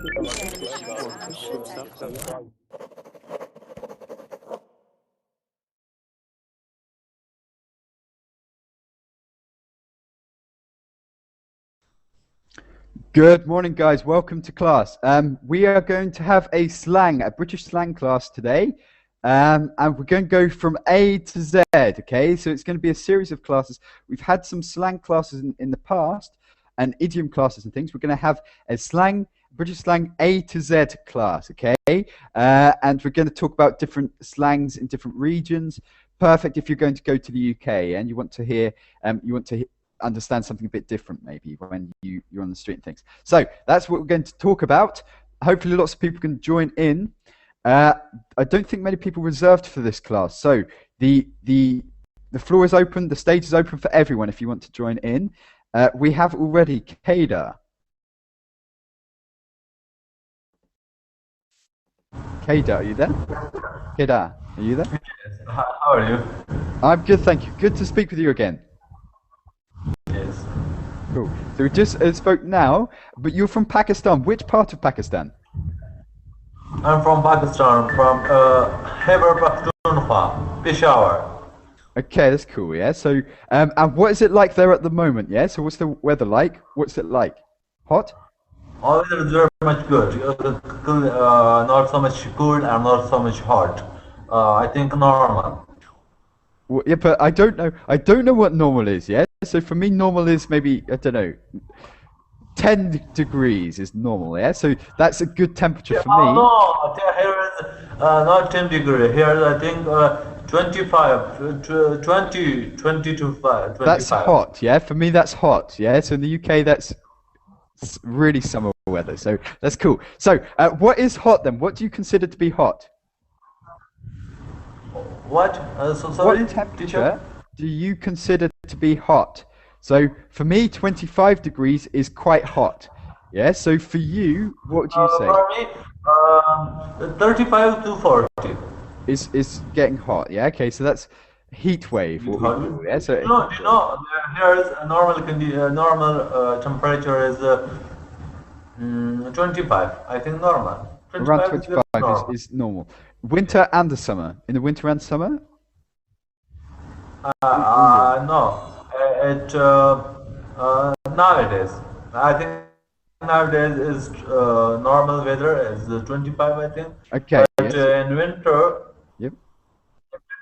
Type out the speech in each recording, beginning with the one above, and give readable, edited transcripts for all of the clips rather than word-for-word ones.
Good morning, guys. Welcome to class. We are going to have a British slang class today, and we're going to go from A to Z. Okay, so it's going to be a series of classes. We've had some slang classes in the past, and idiom classes and things. We're going to have a British slang A to Z class. Okay, and we're going to talk about different slangs in different regions. Perfect if you're going to go to the UK and you want to hear, understand something a bit different maybe when you're on the street and things. So that's what we're going to talk about. Hopefully lots of people can join in. I don't think many people reserved for this class, so the floor is open, the stage is open for everyone if you want to join in. We have already Kada. Kada, are you there? Kada, are you there? Yes. How are you? I'm good, thank you. Good to speak with you again. Yes. Cool. So we just spoke now, but you're from Pakistan. Which part of Pakistan? I'm from Pakistan, from Khyber Pakhtunkhwa, Peshawar. Okay, that's cool. Yeah. So, and what is it like there at the moment? Yeah. So, what's the weather like? What's it like? Hot? All weather is very much good. Not so much cold and not so much hot. I think normal. Well, yeah, but I don't know. I don't know what normal is. Yeah. So for me, normal is maybe, I don't know, 10 degrees is normal. Yeah. So that's a good temperature for me. No, here is not 10 degrees. Here is, I think, 25, 20 to 5. 25. That's hot. Yeah. For me, that's hot. Yeah. So in the UK, that's really summer weather. So that's cool. So what is hot then? What do you consider to be hot? What? Sorry, what temperature teacher? do you consider to be hot? So for me, 25 degrees is quite hot. Yeah. So for you, what do you say? For me, 35 to 40. Is getting hot. Yeah. Okay. So that's heat wave. What we call, yeah. So Here is a normal temperature is 25. I think normal. 25 around 25 is normal. Winter and the summer. In the winter and summer? No. Nowadays, I think nowadays is normal weather is 25. I think. Okay. But yes. in winter. Yep.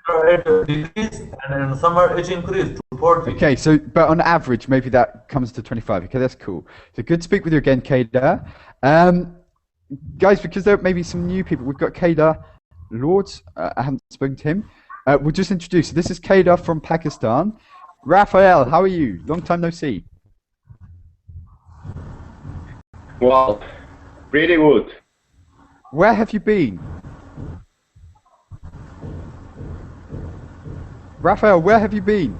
It decreases, and in summer it increases to 40. Okay, so but on average, maybe that comes to 25. Okay, that's cool. So good to speak with you again, Kada. Guys, because there may be some new people, we've got Kada Lords. I haven't spoken to him. We'll just introduce. This is Kada from Pakistan. Raphael, how are you? Long time no see. Well, pretty good. Where have you been? Raphael, where have you been?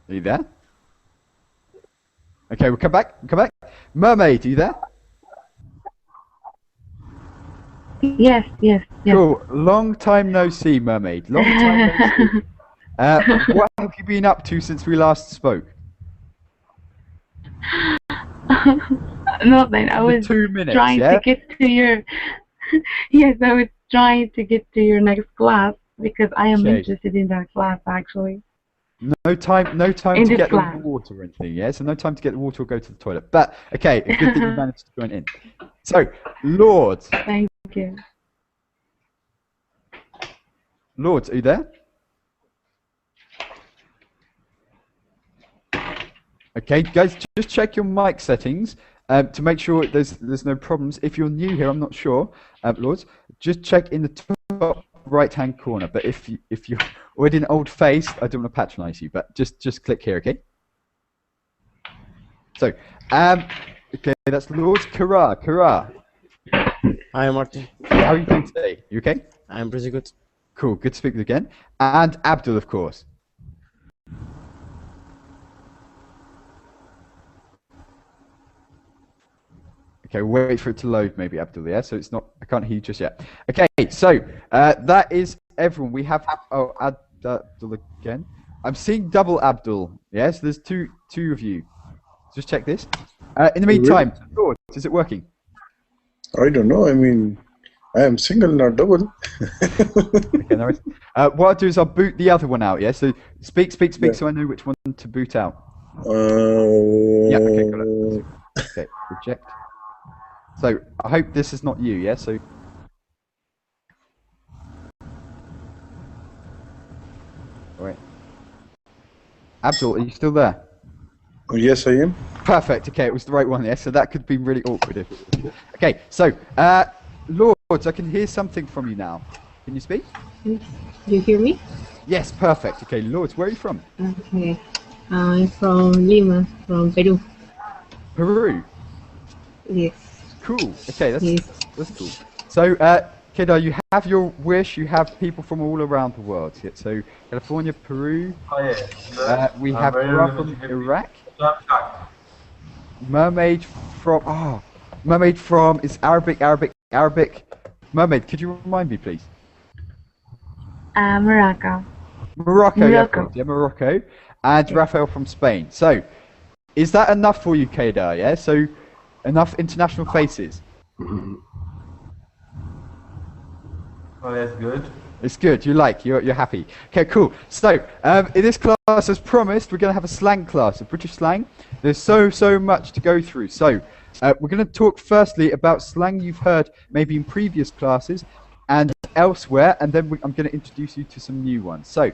Are you there? Okay, we'll come back. Mermaid, are you there? Yes. Cool. Long time no see, Mermaid. Long time no see. What have you been up to since we last spoke? Nothing. I was 2 minutes, trying to get to your. Yes, I was trying to get to your next class because I am interested in that class actually. No time to get the water or anything, yeah? So no time to get the water or go to the toilet. But, okay, it's good that you managed to join in. So, Lords. Thank you. Lords, are you there? Okay, guys, just check your mic settings to make sure there's no problems. If you're new here, I'm not sure, Lords, just check in the top right-hand corner. But if you're already an old face, I don't want to patronize you, but just click here, okay? So, okay, that's Lords. Kara. Hi, Martin. How are you doing today? You okay? I'm pretty good. Cool, good to speak with you again. And Abdul, of course. Okay, wait for it to load maybe, Abdul, yeah? So it's not, I can't hear you just yet. Okay, so that is everyone. We have, Abdul again. I'm seeing double Abdul. Yes, there's two of you. Just check this. In the meantime, Lord, is it working? I don't know. I mean, I am single, not double. Okay, no worries. What I'll do is I'll boot the other one out. Yeah. So speak, Yeah. so I know which one to boot out. Uh, Yeah. Okay. Got it. Okay. Reject. So I hope this is not you. Yeah. So. All right. Abdul, are you still there? Yes, I am. Perfect. Okay, it was the right one. Yeah. So that could be really awkward. Okay. So, Lords, I can hear something from you now. Can you speak? You hear me? Yes. Perfect. Okay, Lords, where are you from? Okay. I'm from Lima, from Peru. Peru. Yes. Cool. Okay, Yes. that's cool. So, Kedar, you have your wish. You have people from all around the world. Yeah? So, California, Peru. Oh, yeah. We I'm have very Ra much from happy. Iraq. So I'm shocked. Mermaid from is Arabic. Mermaid, could you remind me, please? Morocco. Morocco. Yeah, of Morocco. course, yeah, Morocco. And Raphael from Spain. So, is that enough for you, Kedar? Yeah. So, enough international faces. Oh, that's good. It's good. You're happy. Okay, cool. So, in this class, as promised, we're going to have a slang class, a British slang. There's so much to go through. So, we're going to talk firstly about slang you've heard maybe in previous classes and elsewhere, and then I'm going to introduce you to some new ones. So,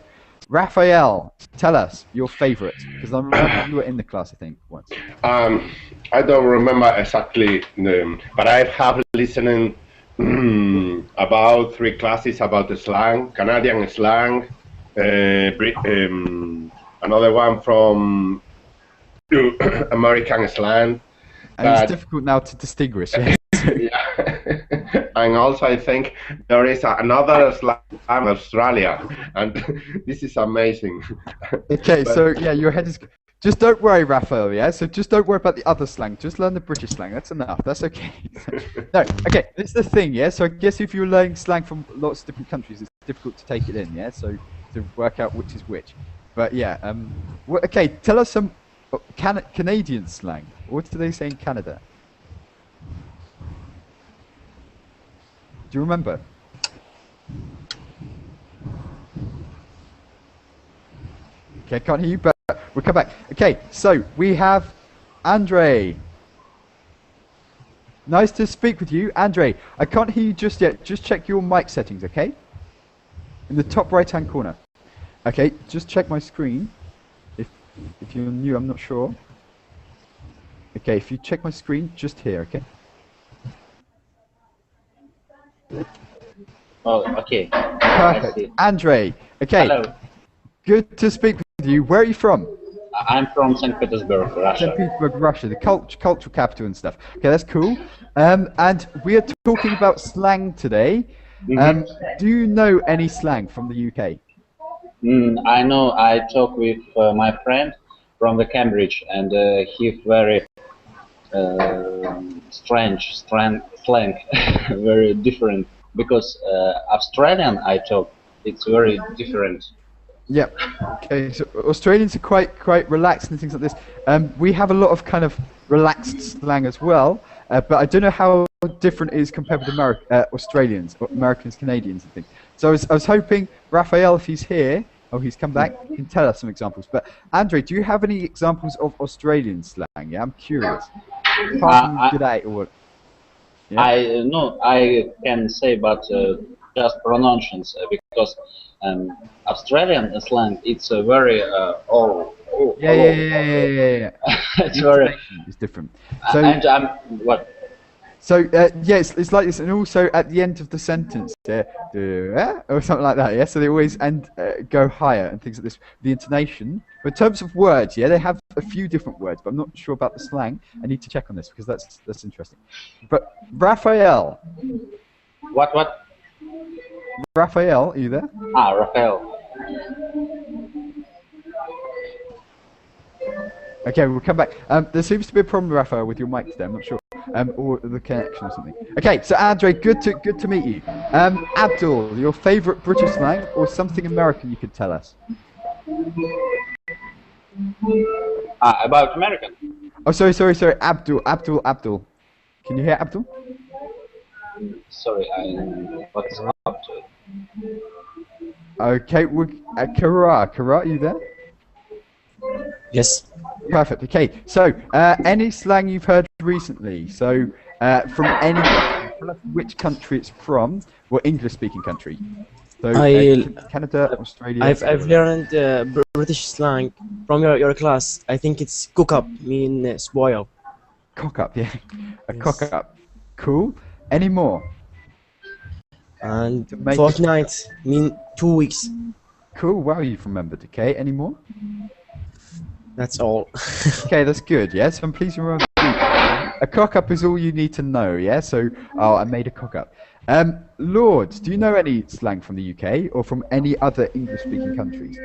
Raphael, tell us your favourite, because I remember you were in the class, I think, once. I don't remember exactly, but I have listened about 3 classes about the slang, Canadian slang, another one from American slang. And it's difficult now to distinguish. Yeah. Yeah. And also I think there is another slang in Australia, and this is amazing. Okay, so yeah, your head is... Just don't worry, Raphael, yeah? So just don't worry about the other slang. Just learn the British slang. That's enough. That's okay. No, okay, this is the thing, yeah? So I guess if you're learning slang from lots of different countries, it's difficult to take it in, yeah? So to work out which is which. But yeah, okay, tell us some Canadian slang. What do they say in Canada? Do you remember? Okay, I can't hear you, but we'll come back. Okay, so we have Andre. Nice to speak with you. Andre, I can't hear you just yet. Just check your mic settings, okay? In the top right-hand corner. Okay, just check my screen. If you're new, I'm not sure. Okay, if you check my screen, just here, okay? Oh, okay. Perfect. Andre, okay. Hello. Good to speak with you. Where are you from? I'm from St. Petersburg, Russia. St. Petersburg, Russia, the cultural capital and stuff. Okay, that's cool. And we are talking about slang today. Do you know any slang from the UK? I know. I talk with my friend from the Cambridge, and he's very strange slang, very different. Because Australian I talk, it's very different. Yeah. Okay. So Australians are quite relaxed and things like this. We have a lot of kind of relaxed slang as well, but I don't know how different it is compared with Australians, or Americans, Canadians, and things. So I was hoping Raphael, if he's here, he's come back, can tell us some examples. But Andre, do you have any examples of Australian slang? Yeah, I'm curious. Apart from g'day or what? Yeah. I can say, but just pronunciations because Australian slang it's a very Yeah. It's very it's different. So and what? So yeah, it's like this, and also at the end of the sentence, or something like that. Yeah, so they always go higher and things like this. The intonation, but in terms of words, yeah, they have a few different words, but I'm not sure about the slang. I need to check on this because that's interesting. But Raphael. What? Raphael, are you there? Raphael. Okay, we'll come back. There seems to be a problem, Raphael, with your mic today. I'm not sure, or the connection or something. Okay, so Andre, good to meet you. Abdul, your favourite British slang or something American you could tell us? About American. Oh, sorry. Abdul. Can you hear Abdul? Sorry, what's up? Okay, Kara, are you there? Yes. Perfect. Okay, so any slang you've heard recently? So from any, tell us which country it's from, or English-speaking country. So Canada, Australia. I've learned British slang from your class. I think it's cook up, mean spoil. Cock up, yeah. A Yes. cock up. Cool. Any more? And To make it- fortnight mean 2 weeks. Cool. Wow, you've remembered. Okay. Any more? That's all. Okay, that's good. Yes, I'm pleased you remember. A cock up is all you need to know. Yeah. So, I made a cock up. Lord, do you know any slang from the UK or from any other English-speaking countries?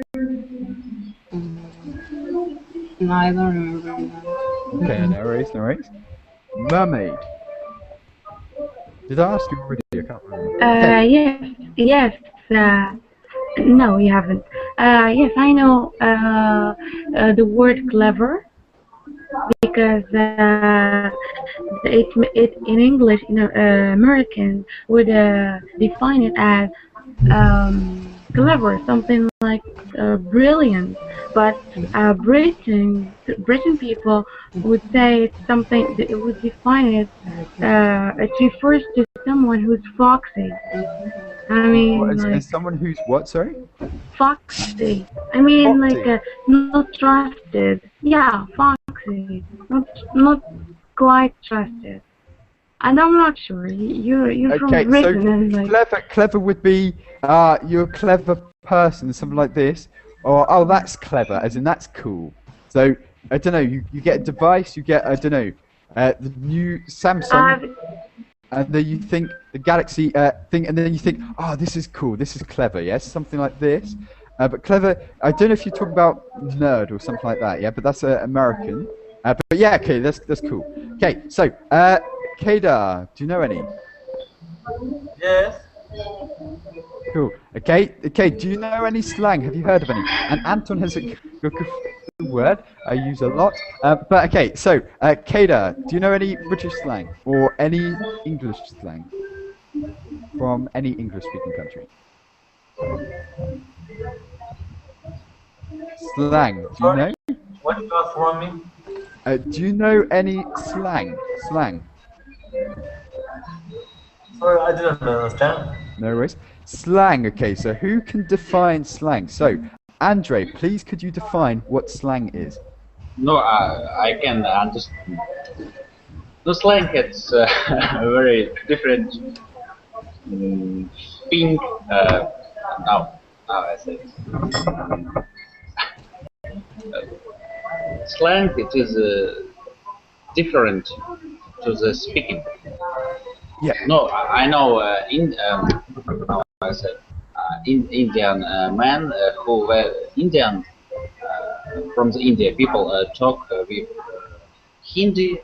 No, I don't remember that. Okay, no worries. Mermaid. Did I ask you already? I can't remember. Yes. No, you haven't. Yes, I know the word clever because it in English, Americans would define it as clever, something like brilliant. But Britain people would say it's something. It would define it. It refers to someone who's foxy. I mean, As someone who's what? Sorry. foxy. I mean, Foxy. not trusted. Yeah, foxy. Not quite trusted. And I'm not sure. You're from Okay, so Britain, and like clever would be you're a clever person, something like this, or oh, that's clever, as in that's cool. So I don't know. You get a device, you get I don't know, the new Samsung, and then you think the Galaxy thing, and then you think, oh, this is cool, this is clever, yes, something like this. But clever, I don't know if you're talking about nerd or something like that, yeah, but that's American. But yeah, okay, that's cool. Okay, so Kedar, do you know any? Yes. Cool. Okay. Do you know any slang? Have you heard of any? And Anton has a good word I use a lot. But okay, so Kedar, do you know any British slang or any English slang from any English-speaking country? Slang. Do you know? What you ask from me? Do you know any slang? Slang. Sorry, I didn't understand. No worries. Slang. Okay, so who can define slang? So, Andre, please could you define what slang is? No, I can understand. The slang it's a very different thing. Now I say slang. It is different to the speaking. Yeah. No, I know how I said Indian man who were Indian from the India people talk with Hindi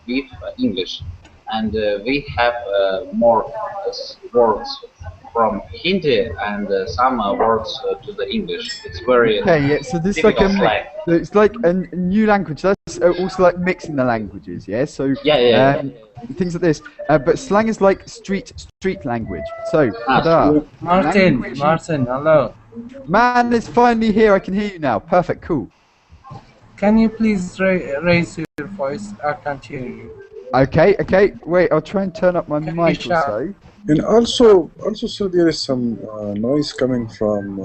with English, and we have more words from Hindi and some words to the English. It's very Okay, yeah, so this is like difficult a slang. so it's like a new language. That's also like mixing the languages, yeah. So Yeah. things like this. But slang is like street language. So ta-da. Martin, hello. Man is finally here. I can hear you now. Perfect. Cool. Can you please raise your voice? I can't hear you. Okay. Wait, I'll try and turn up my Can you mic or shout? so. And also, so there is some noise coming from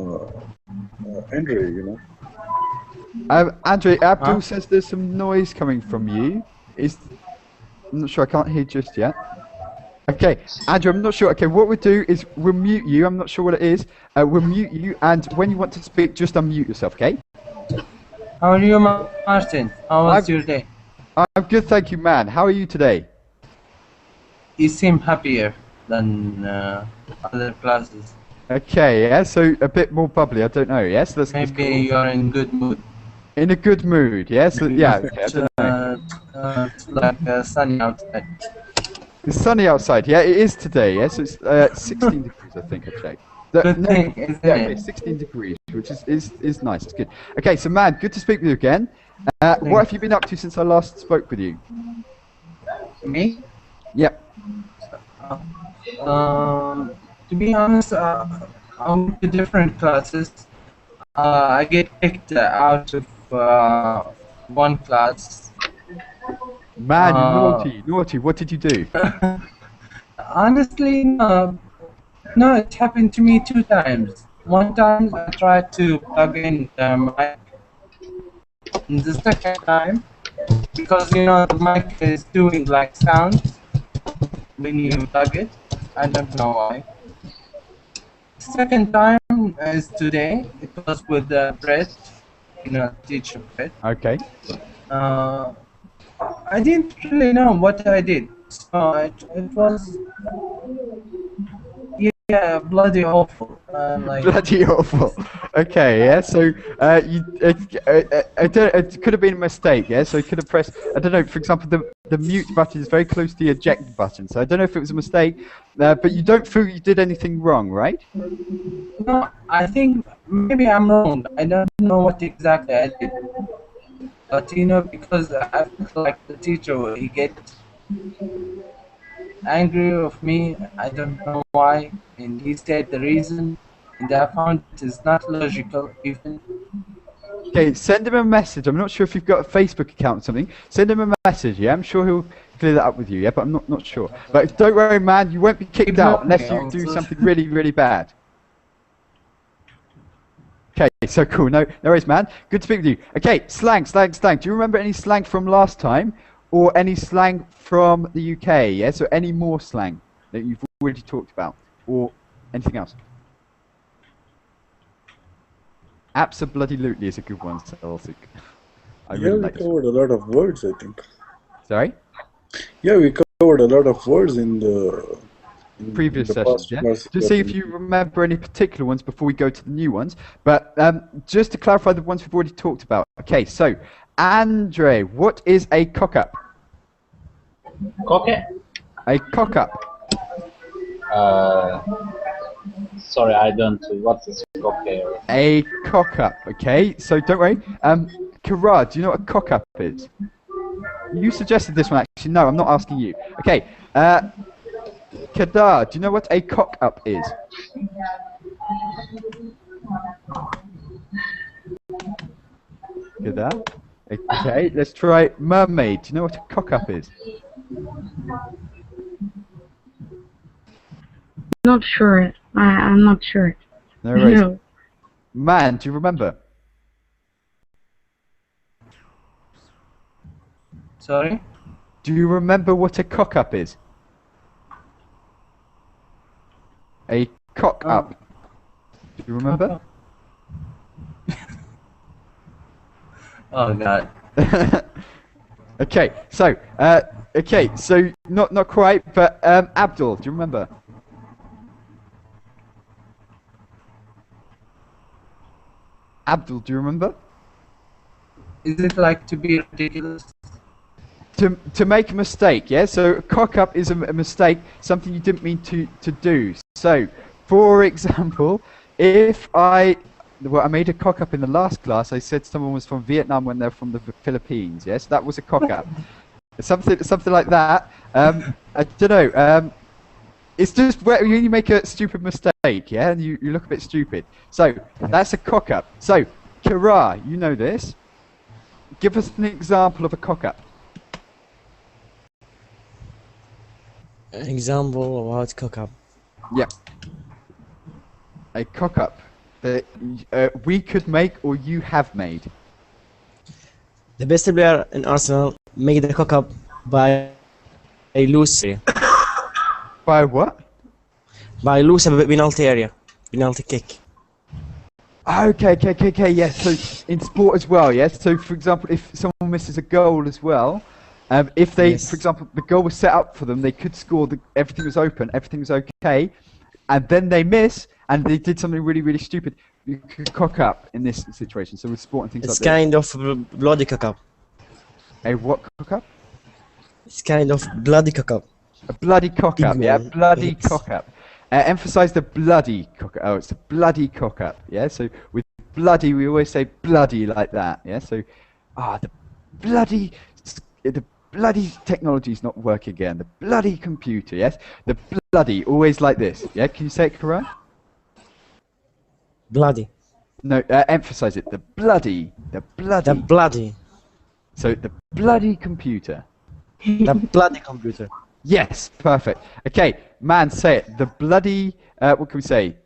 Andre, you know. Andre, Abdul Huh? says there's some noise coming from you. I'm not sure. I can't hear just yet. Okay, Andrew, I'm not sure. Okay, what we'll do is we'll mute you. I'm not sure what it is. We'll mute you, and when you want to speak, just unmute yourself, okay? How are you, Martin? How was your day? I'm good, thank you, man. How are you today? You seem happier than other classes. Okay, yeah, so a bit more bubbly. I don't know. Yes, that's Maybe cool. you're in good mood. In a good mood. Yes, yeah. Okay, I don't know. It's like sunny outside. It's sunny outside. Yeah, it is today. Yes, it's 16 degrees. I think I checked. Good thing, isn't Yeah, okay, it? 16 degrees. which is nice. It's good. Okay, so man, good to speak with you again. What have you been up to since I last spoke with you? Me? Yep. To be honest, I went to different classes. I get kicked out of one class. Man, you naughty. What did you do? Honestly, no, it happened to me 2 times. One time I tried to plug in the mic, and the second time, because the mic is doing like sound when you plug it. I don't know why. Second time is today. It was with Brett, teacher Brett. Okay. I didn't really know what I did, so it was bloody awful. Bloody awful. Okay, yeah. So it could have been a mistake, yeah. So you could have pressed. I don't know. For example, the mute button is very close to the eject button. So I don't know if it was a mistake, but you don't feel you did anything wrong, right? No, I think maybe I'm wrong. I don't know what exactly I did. But because I felt like the teacher, he get angry of me. I don't know why, and he said the reason, and I found it is not logical even. Okay, send him a message. I'm not sure if you've got a Facebook account or something. Send him a message, yeah? I'm sure he'll clear that up with you, yeah? But I'm not sure. But don't worry, man, you won't be kicked out unless you do something really, really bad. Okay, so cool. No worries, man. Good to speak with you. Okay, slang. Do you remember any slang from last time? Or any slang from the UK, yeah? So any more slang that you've already talked about? Or anything else? Absolutely is a good one, Celtic. I really like we covered a lot of words, I think. Sorry? Yeah, we covered a lot of words in the previous sessions, yeah? Just see if you remember any particular ones before we go to the new ones. But just to clarify the ones we've already talked about. Okay, so, Andre, what is a cock-up? Cock-up? A cock-up. Sorry, I don't. What is cock-up? A cock-up, okay? So don't worry. Kara, do you know what a cock-up is? You suggested this one, actually. No, I'm not asking you. Okay, Kadar, do you know what a cock-up is? Kadar? Okay, let's try mermaid. Do you know what a cock-up is? Not sure. I'm not sure. No worries. No. Man, do you remember? Sorry? Do you remember what a cock-up is? A cock-up. Do you remember? Oh God. Okay, so not quite, but Abdul, do you remember? Abdul, do you remember? Is it like to be ridiculous? To make a mistake, yeah? So a cock-up is a mistake, something you didn't mean to do. So, for example, if I made a cock-up in the last class, I said someone was from Vietnam when they're from the Philippines, yes? That was a cock-up. something like that. I don't know. It's just where you make a stupid mistake, yeah? And you look a bit stupid. So, that's a cock-up. So, Kara, you know this. Give us an example of a cock-up. An example of how to cock up. Yeah. A cock-up that we could make or you have made. The best player in Arsenal made the cock up by a loose area. By what? By loose penalty area. Penalty kick. Okay, yes. So in sport as well, yes. So for example, if someone misses a goal as well, if they, for example, the goal was set up for them, they could score. Everything was open, everything was okay, and then they miss, and they did something really, really stupid. You could cock up in this situation. So with sport and things It's like that. It's kind of bloody cock up. A what cock up? It's kind of bloody cock up. A bloody cock up, yeah, bloody cock up. Emphasize the bloody cock up. Oh, it's a bloody cock up, yeah. So with bloody, we always say bloody like that. Yeah. So, the bloody, the bloody technology's not working again. The bloody computer. Yes. The bloody, always like this. Yeah. Can you say it, Karan? Bloody. No, emphasize it. The bloody. The bloody. So the bloody computer. The bloody computer. Yes, perfect. Okay, man, say it. The bloody. What can we say?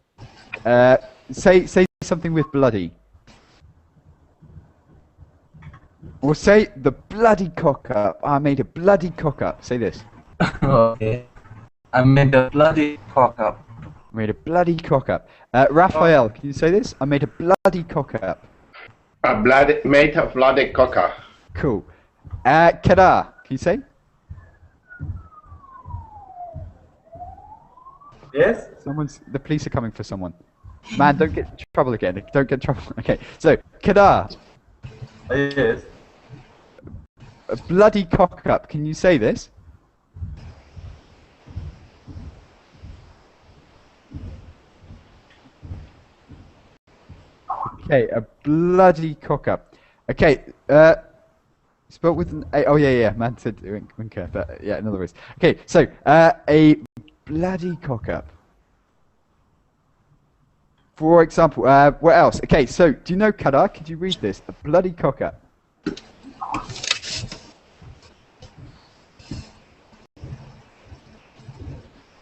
Say something with bloody. Or say the bloody cock up. I made a bloody cock up. Say this. Okay. I made a bloody cock up. Made a bloody cock up. Raphael, can you say this? I made a bloody cock up. Made a bloody cocker. Cool. Kedar, can you say? Yes? The police are coming for someone. Man, don't get in trouble again. Don't get in trouble. Okay, so, Kedar. Yes. A bloody cock up. Can you say this? Okay, a bloody cock up. Okay, spelled with an A. Oh, yeah, man said winker, but yeah, in other words. Okay, so, a bloody cock up. For example, what else? Okay, so, do you know, Kadar? Could you read this? A bloody cock up.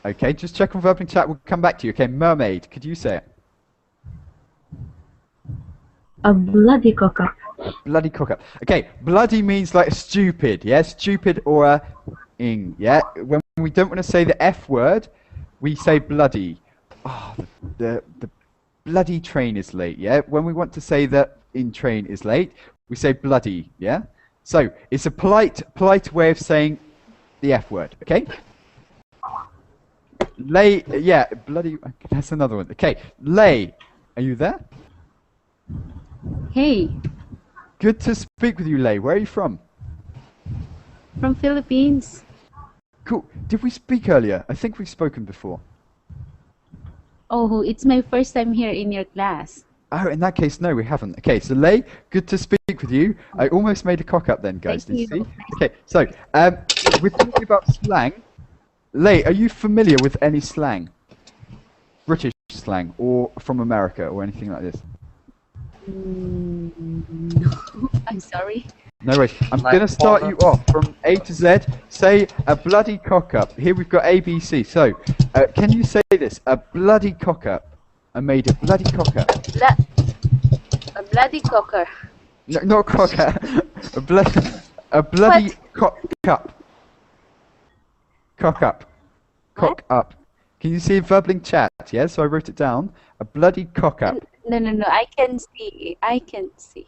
Okay, just check on verbal chat. We'll come back to you. Okay, mermaid. Could you say it? A bloody cock up. Bloody cock up. Okay, bloody means like stupid, yeah? Stupid or a ing, yeah? When we don't want to say the F word, we say bloody. Oh, the bloody train is late, yeah? When we want to say that in train is late, we say bloody, yeah? So, it's a polite way of saying the F word, okay? Lay, yeah, bloody, that's another one. Okay, lay, are you there? Hey, Good to speak with you, Lay. Where are you from? from Philippines. Cool. Did we speak earlier? I think we've spoken before. Oh, it's my first time here in your class. Oh, in that case, no, we haven't. Okay, so Lay, good to speak with you. I almost made a cock up then, guys. Thank Did you you. see? Okay, so we're talking about slang. Lay, are you familiar with any slang? British slang, or from America, or anything like this? No, I'm sorry. No worries. I'm going to start you off from A to Z. Say a bloody cock up. Here we've got A, B, C. So, can you say this? A bloody cock up. I made a bloody cock up. A bloody cocker. No, not cock up. a bloody cock up. Cock up. Cock up. Can you see verbling chat? Yeah, so I wrote it down. A bloody cock up. No, I can see. I can see.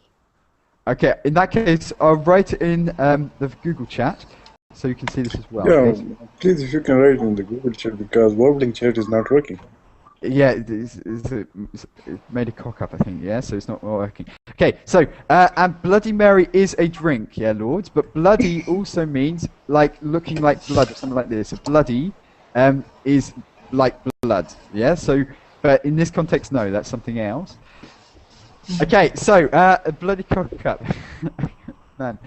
Okay, in that case, I'll write it in the Google chat, so you can see this as well. Yeah, Okay? please, if you can write it in the Google chat, because warbling chat is not working. Yeah, it made a cock up, I think, yeah, so it's not working. Okay, so, and Bloody Mary is a drink, yeah, lords, but bloody also means, like, looking like blood, or something like this. So bloody is like blood, yeah, so, but in this context, no, that's something else. Okay, so, a bloody cock up. Man.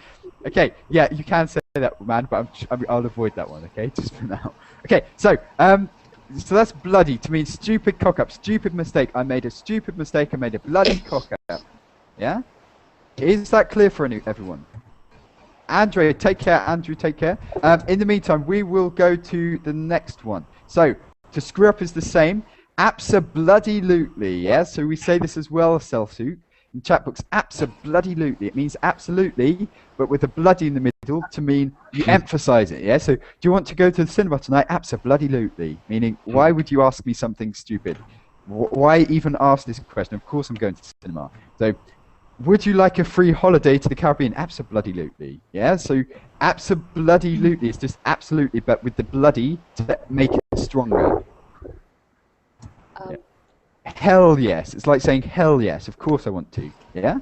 Okay, yeah, you can say that, man, but I'll avoid that one, okay, just for now. Okay, so that's bloody to mean stupid cock up, stupid mistake. I made a stupid mistake, I made a bloody cock up. Yeah? Is that clear for everyone? Andrea, take care. Andrew, take care. In the meantime, we will go to the next one. So, to screw up is the same. Abso-bloody-lutely, yeah? So we say this as well, Self-Suit. In chat books, abso-bloody-lutely. It means absolutely, but with a bloody in the middle to mean you emphasize it, yeah? So, do you want to go to the cinema tonight? Abso-bloody-lutely. Meaning, why would you ask me something stupid? Why even ask this question? Of course I'm going to the cinema. So, would you like a free holiday to the Caribbean? Abso-bloody-lutely, yeah? So, abso-bloody-lutely is just absolutely, but with the bloody to make it stronger. Yeah. Hell yes. It's like saying hell yes. Of course I want to. Yeah?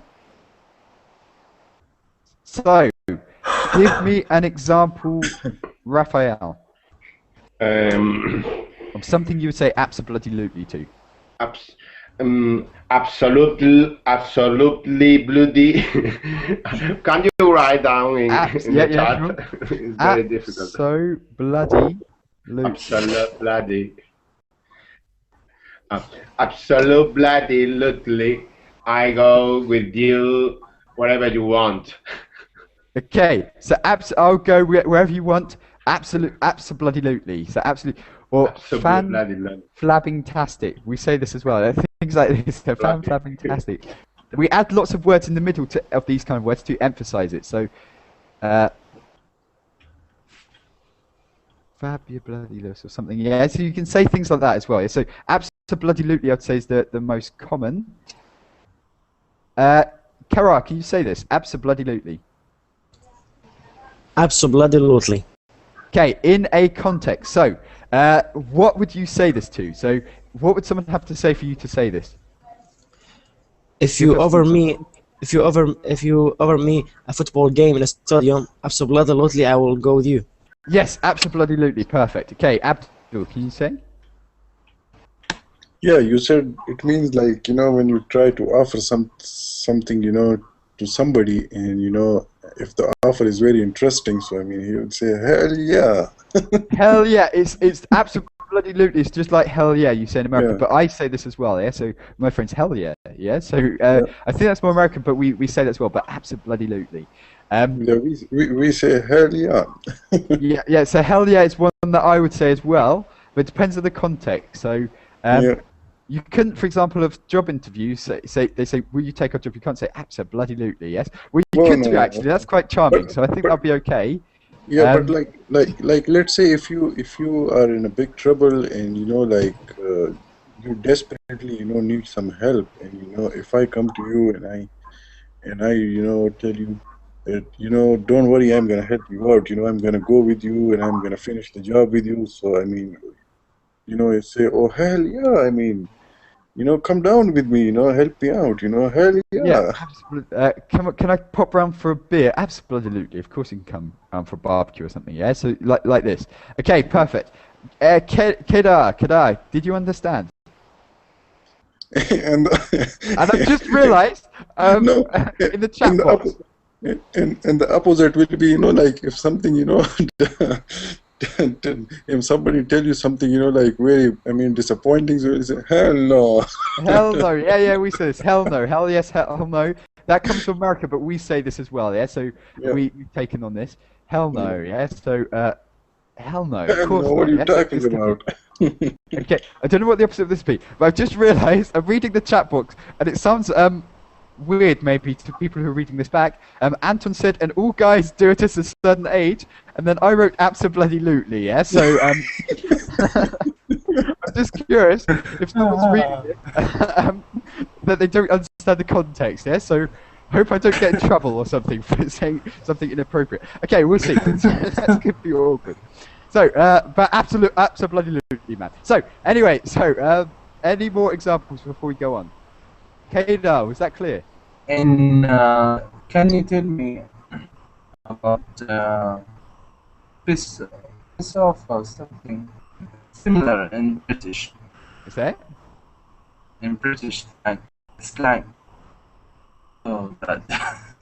So, give me an example, Raphael, of something you would say abso-bloody-lutely to. absolutely bloody. Can you write down in Yeah, the yeah, chat? sure. It's very difficult. So bloody loot. Absolute bloody. Absolutely. I go with you wherever you want. Okay, so I'll go wherever you want. Absolutely. So absolutely, or fan Absolutely. flabbing-tastic. We say this as well. Things like this. So fan flabbing-tastic. We add lots of words in the middle of these kind of words to emphasize it. So, fabulous or something. Yeah, so you can say things like that as well. So absolutely, I'd say is the most common. Kara, can you say this? Absolutely. Absolutely. Okay, in a context. So, what would you say this to? So, what would someone have to say for you to say this? If you offer me a football game in a stadium, absolutely I will go with you. Yes, absolutely, perfect. Okay, Abdul, can you say? Yeah, you said it means like, when you try to offer something, to somebody, and if the offer is very interesting, so I mean he would say, hell yeah. Hell yeah, it's absolutely, it's just like hell yeah you say in America, Yeah. but I say this as well, yeah, so my friends, hell yeah, yeah, so I think that's more American, but we say that as well, but absolutely. Yeah, we say hell yeah. Yeah, so hell yeah is one that I would say as well, but it depends on the context, so Yeah. you couldn't, for example, of job interviews, they say, will you take our job? You can't say absolutely, yes. Well, you Well, could no, do actually. That's quite charming. but- So I think but- that'll be okay. Yeah, but like let's say if you are in a big trouble and you desperately need some help, and if I come to you and I tell you that don't worry, I'm gonna help you out, I'm gonna go with you and I'm gonna finish the job with you, so I mean you say, oh hell yeah, I mean come down with me, help me out, hell Yeah, yeah. absolutely. Can I pop round for a beer? Absolutely. Of course you can come round for a barbecue or something. Yeah. So like this. Okay, perfect. Kedar, did you understand? and And I've just realised no, in the chat box. And the opposite will be, like if something, if somebody tell you something, like very, I mean, disappointing, so you say, hell no. Hell no. Yeah, we say this. Hell no. Hell yes, hell no. That comes from America, but we say this as well, yeah? So Yeah. we've taken on this. Hell no, yeah? So, hell no. Of Hell course no, what are you not, yeah? So talking this could be- about? Okay, I don't know what the opposite of this would be, but I've just realised I'm reading the chat box, and it sounds weird maybe to people who are reading this back. Anton said, and all guys do it at a certain age, and then I wrote absolutely, yeah? So, I'm just curious if someone's reading it, that they don't understand the context, yeah? So, hope I don't get in trouble or something for saying something inappropriate. Okay, we'll see. That's could be awkward. So, but absolutely, man. So, anyway, any more examples before we go on? Kedar, was that clear? And can you tell me about piss off or something similar in British? Is that? In British slang. Oh God.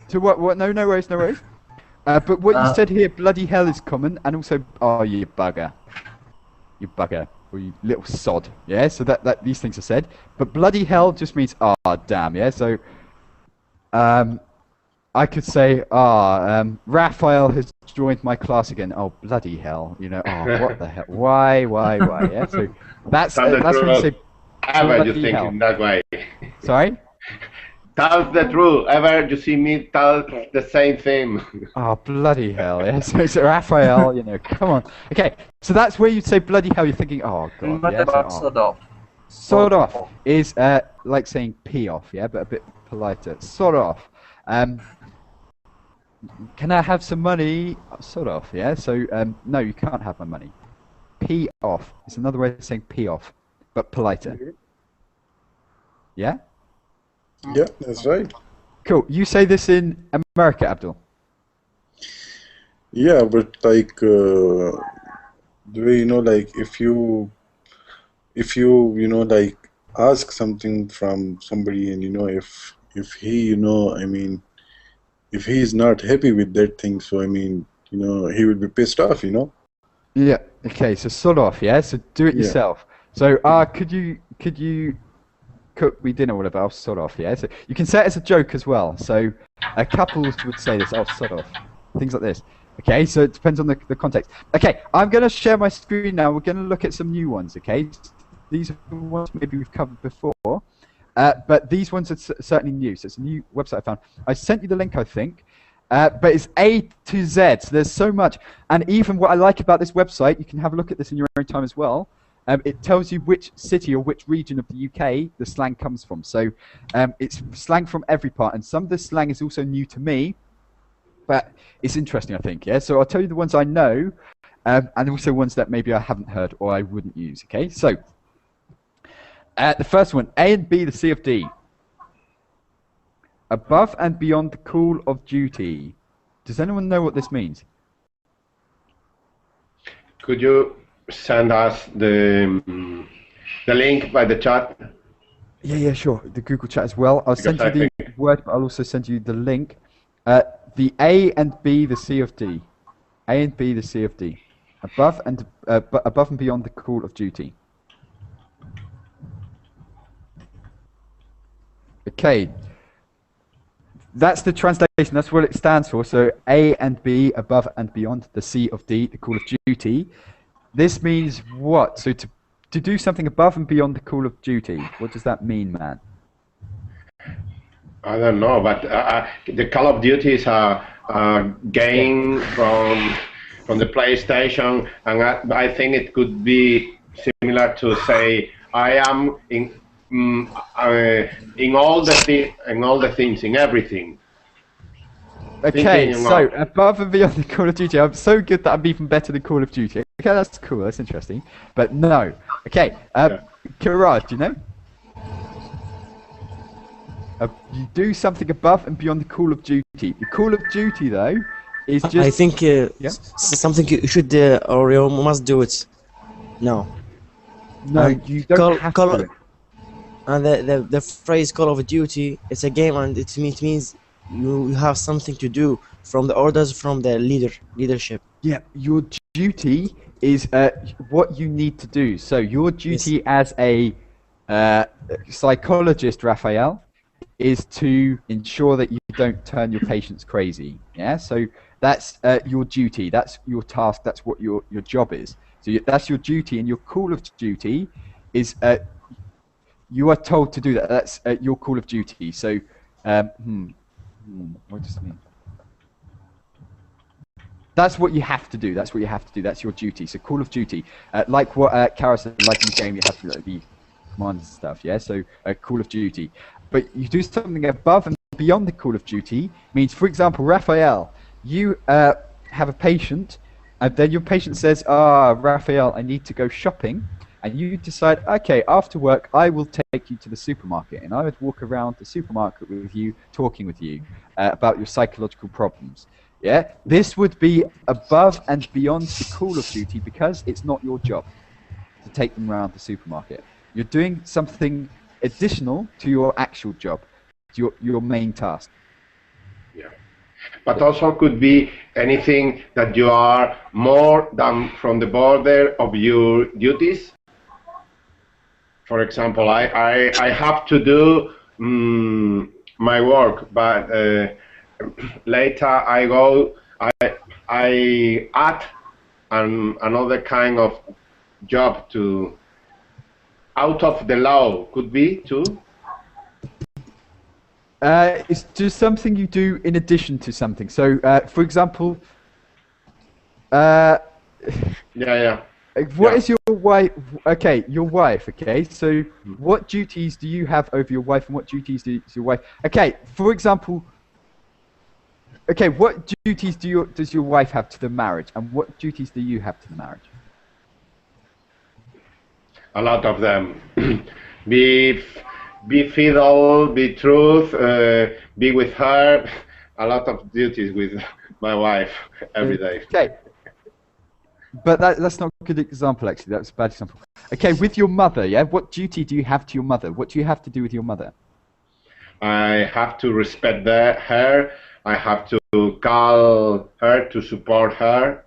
So what? No worries. But what you said here, bloody hell, is common, and also, oh, you bugger, or you little sod. Yeah. So that these things are said, but bloody hell just means, ah, oh, damn. Yeah. So, I could say, Raphael has joined my class again. Oh, bloody hell. Oh, what the hell? Why? Yeah. So that's when you say. Ever you bloody think hell. in that way? Sorry. Tell the truth. Ever you see me tell the same thing? Oh, bloody hell, yeah. So Raphael, come on. Okay, so that's where you'd say bloody hell, you're thinking, oh, God. And what yeah, about so, sod off? Sod off is like saying pee off, yeah, but a bit politer. Sod off. Can I have some money? Sod off, yeah. So, no, you can't have my money. Pee off. It's another way of saying pee off, but politer. Yeah? Yeah, that's right. Cool. You say this in America, Abdul? Yeah, but like the way like if you like ask something from somebody, and if he, I mean, if he is not happy with that thing, so I mean, he will be pissed off, Yeah. Okay. So sod off. Yeah. So do it Yeah. yourself. So could you cook me dinner or whatever? I'll sod off. Yeah. So you can say it as a joke as well. So couples would say this. I'll sod off. Things like this. Okay. So it depends on the context. Okay. I'm gonna share my screen now. We're gonna look at some new ones. Okay. These are ones maybe we've covered before. But these ones are certainly new. So it's a new website I found. I sent you the link, I think. But it's A to Z. So there's so much. And even what I like about this website, you can have a look at this in your own time as well. It tells you which city or which region of the UK the slang comes from. So it's slang from every part. And some of the slang is also new to me. But it's interesting, I think. Yeah. So I'll tell you the ones I know. And also ones that maybe I haven't heard or I wouldn't use. Okay. So the first one, A and B, the C of D. Above and beyond the call of duty. Does anyone know what this means? Could you send us the link by the chat? Yeah, sure. The Google chat as well. I'll send you the word, but I'll also send you the link. The A and B, the C of D. A and B, the C of D. Above and beyond the call of duty. Okay. That's the translation. That's what it stands for. So A and B, above and beyond, the C of D, the call of duty. This means what? So to do something above and beyond the call of duty. What does that mean, man? I don't know, but the Call of Duty is a game from the PlayStation, and I think it could be similar to say I am in all the things, in everything. Okay, so above and beyond the Call of Duty. I'm so good that I'm even better than Call of Duty. Okay, that's cool. That's interesting. But no. Okay, Kiraj, do you know? You do something above and beyond the Call of Duty. The Call of Duty, though, is just. I think something you should or you must do it. No. No, you don't have to. And the phrase Call of Duty, it's a game, and it means you have something to do from the orders from the leadership. Yeah, your duty is what you need to do. So your duty as a psychologist, Raphael, is to ensure that you don't turn your patients crazy. Yeah, so that's your duty. That's your task. That's what your job is. So that's your duty, and your call of duty is you are told to do that. That's your call of duty. So, what does it mean? That's what you have to do. That's what you have to do. That's your duty. So, call of duty, like what Kara said, like in the game, you have to the commands and stuff. Yeah. So, call of duty. But you do something above and beyond the call of duty means, for example, Raphael, you have a patient, and then your patient says, Raphael, I need to go shopping. And you decide, okay, after work, I will take you to the supermarket. And I would walk around the supermarket with you, talking with you about your psychological problems. Yeah, this would be above and beyond the call of duty because it's not your job to take them around the supermarket. You're doing something additional to your actual job, to your main task. Yeah, but also could be anything that you are more than from the border of your duties. For example, I have to do my work, but later I add another kind of job to out of the law, could be too. It's just something you do in addition to something. So, for example, yeah. What is your wife? Okay, your wife. Okay, so what duties do you have over your wife, and what duties does your wife? Okay, for example. Okay, what duties does your wife have to the marriage, and what duties do you have to the marriage? A lot of them. Be fiddle, be truth, be with her. A lot of duties with my wife every day. Okay. but that's not a good example, actually. That's a bad example. Okay, with your mother, yeah? What duty do you have to your mother? What do you have to do with your mother? I have to respect her. I have to call her to support her.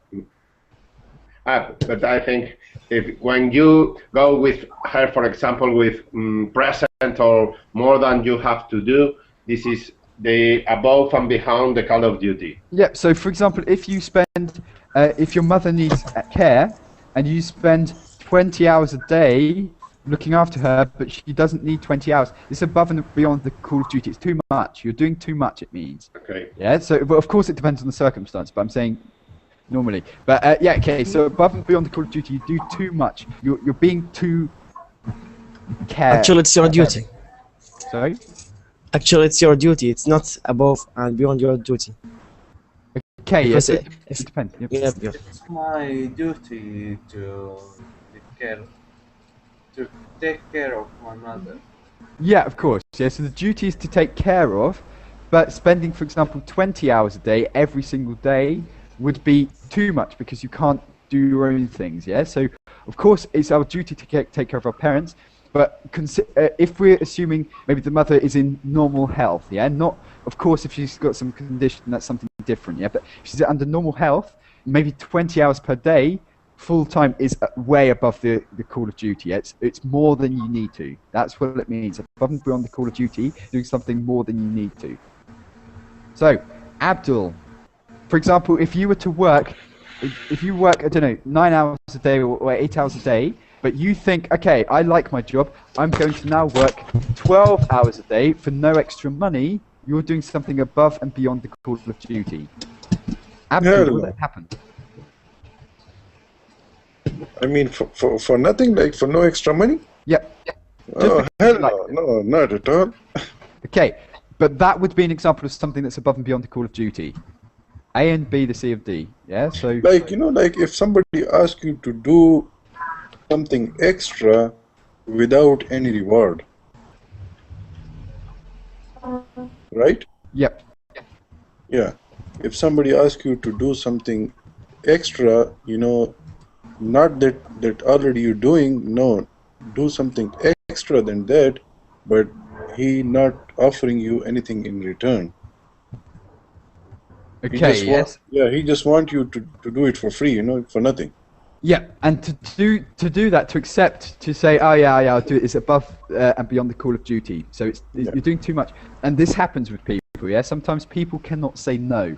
But I think if when you go with her, for example, with present or more than you have to do, this is the above and beyond the call of duty. Yeah. So, for example, if you spend, if your mother needs care, and you spend 20 hours a day looking after her, but she doesn't need 20 hours, it's above and beyond the call of duty. It's too much. You're doing too much. It means. Okay. Yeah. So, but of course, it depends on the circumstance. But I'm saying. Normally, but yeah, okay. So above and beyond the call of duty, you do too much. You're being too Actually, it's your duty. Sorry. Actually, it's your duty. It's not above and beyond your duty. Okay. Because Yes. It depends. Yep. Yeah. It's my duty to take care of my mother. Yeah, of course. Yeah. So the duty is to take care of, but spending, for example, 20 hours a day every single day would be too much because you can't do your own things, yeah? So, of course, it's our duty to take care of our parents, but if we're assuming maybe the mother is in normal health, yeah? Not, of course, if she's got some condition, that's something different, yeah? But if she's under normal health, maybe 20 hours per day, full-time is way above the call of duty. Yeah? It's more than you need to. That's what it means. Above and beyond the call of duty, doing something more than you need to. So, Abdul, for example, if you were to work, I don't know, 9 hours a day or 8 hours a day, but you think, okay, I like my job, I'm going to now work 12 hours a day for no extra money, you're doing something above and beyond the call of duty. Abdul, will that happen? I mean, for nothing, like for no extra money? Yep. Oh, hell no, no, not at all. Okay, but that would be an example of something that's above and beyond the call of duty. A and B, the C of D. Yeah, so like like if somebody asks you to do something extra without any reward, right? Yep. Yeah. If somebody asks you to do something extra, not that already you're doing, no, do something extra than that, but he not offering you anything in return. Okay, yes. He just want you to do it for free, for nothing. Yeah, and to do that, to accept, to say, oh yeah, I'll do it, is above and beyond the call of duty. So you're doing too much, and this happens with people. Yeah, sometimes people cannot say no.